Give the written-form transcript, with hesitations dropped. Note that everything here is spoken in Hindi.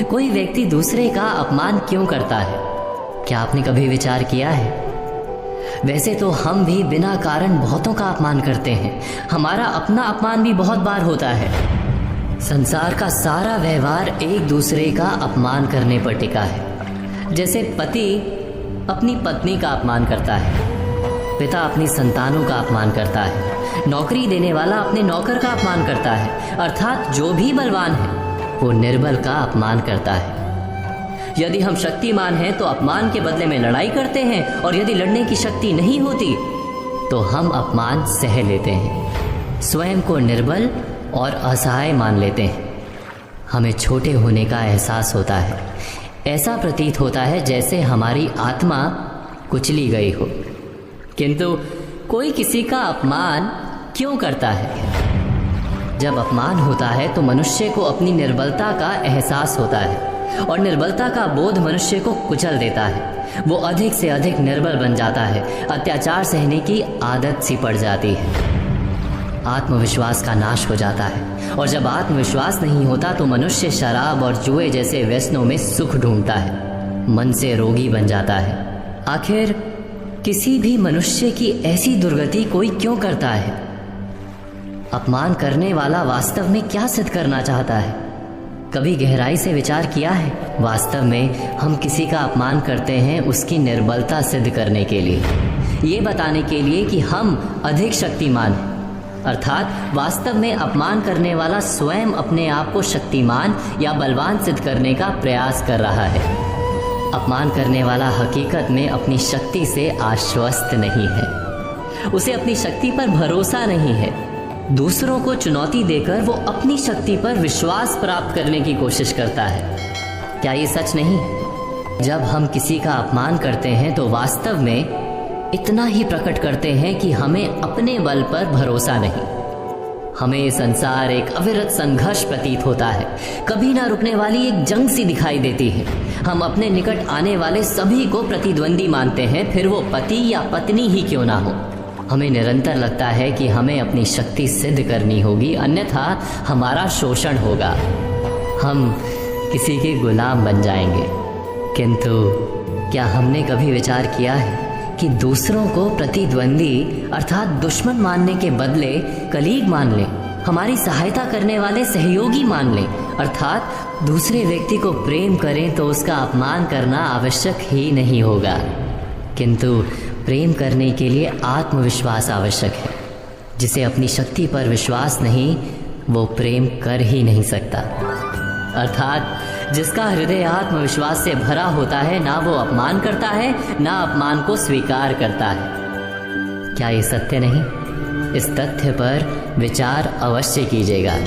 कोई व्यक्ति दूसरे का अपमान क्यों करता है? क्या आपने कभी विचार किया है? वैसे तो हम भी बिना कारण बहुतों का अपमान करते हैं। हमारा अपना अपमान भी बहुत बार होता है। संसार का सारा व्यवहार एक दूसरे का अपमान करने पर टिका है। जैसे पति अपनी पत्नी का अपमान करता है, पिता अपनी संतानों का अपमान करता है, नौकरी देने वाला अपने नौकर का अपमान करता है, अर्थात जो भी बलवान है वो निर्बल का अपमान करता है। यदि हम शक्तिमान हैं तो अपमान के बदले में लड़ाई करते हैं, और यदि लड़ने की शक्ति नहीं होती तो हम अपमान सह लेते हैं, स्वयं को निर्बल और असहाय मान लेते हैं। हमें छोटे होने का एहसास होता है। ऐसा प्रतीत होता है जैसे हमारी आत्मा कुचली गई हो। किंतु कोई किसी का अपमान क्यों करता है? जब अपमान होता है तो मनुष्य को अपनी निर्बलता का एहसास होता है, और निर्बलता का बोध मनुष्य को कुचल देता है। वो अधिक से अधिक निर्बल बन जाता है, अत्याचार सहने की आदत सी पड़ जाती है, आत्मविश्वास का नाश हो जाता है। और जब आत्मविश्वास नहीं होता तो मनुष्य शराब और जुए जैसे व्यसनों में सुख ढूंढता है, मन से रोगी बन जाता है। आखिर किसी भी मनुष्य की ऐसी दुर्गति कोई क्यों करता है? अपमान करने वाला वास्तव में क्या सिद्ध करना चाहता है? कभी गहराई से विचार किया है? वास्तव में हम किसी का अपमान करते हैं उसकी निर्बलता सिद्ध करने के लिए, ये बताने के लिए कि हम अधिक शक्तिमान हैं। अर्थात वास्तव में अपमान करने वाला स्वयं अपने आप को शक्तिमान या बलवान सिद्ध करने का प्रयास कर रहा है। अपमान करने वाला हकीकत में अपनी शक्ति से आश्वस्त नहीं है, उसे अपनी शक्ति पर भरोसा नहीं है। दूसरों को चुनौती देकर वो अपनी शक्ति पर विश्वास प्राप्त करने की कोशिश करता है। क्या ये सच नहीं? जब हम किसी का अपमान करते हैं तो वास्तव में इतना ही प्रकट करते हैं कि हमें अपने बल पर भरोसा नहीं। हमें ये संसार एक अविरत संघर्ष प्रतीत होता है, कभी ना रुकने वाली एक जंग सी दिखाई देती है। हम अपने निकट आने वाले सभी को प्रतिद्वंदी मानते हैं, फिर वो पति या पत्नी ही क्यों ना हो। हमें निरंतर लगता है कि हमें अपनी शक्ति सिद्ध करनी होगी, अन्यथा हमारा शोषण होगा, हम किसी के गुलाम बन जाएंगे। किंतु क्या हमने कभी विचार किया है कि दूसरों को प्रतिद्वंदी अर्थात दुश्मन मानने के बदले कलीग मान लें, हमारी सहायता करने वाले सहयोगी मान लें, अर्थात दूसरे व्यक्ति को प्रेम करें तो उसका अपमान करना आवश्यक ही नहीं होगा। किंतु प्रेम करने के लिए आत्मविश्वास आवश्यक है। जिसे अपनी शक्ति पर विश्वास नहीं, वो प्रेम कर ही नहीं सकता। अर्थात जिसका हृदय आत्मविश्वास से भरा होता है, ना वो अपमान करता है, ना अपमान को स्वीकार करता है। क्या ये सत्य नहीं? इस तथ्य पर विचार अवश्य कीजिएगा।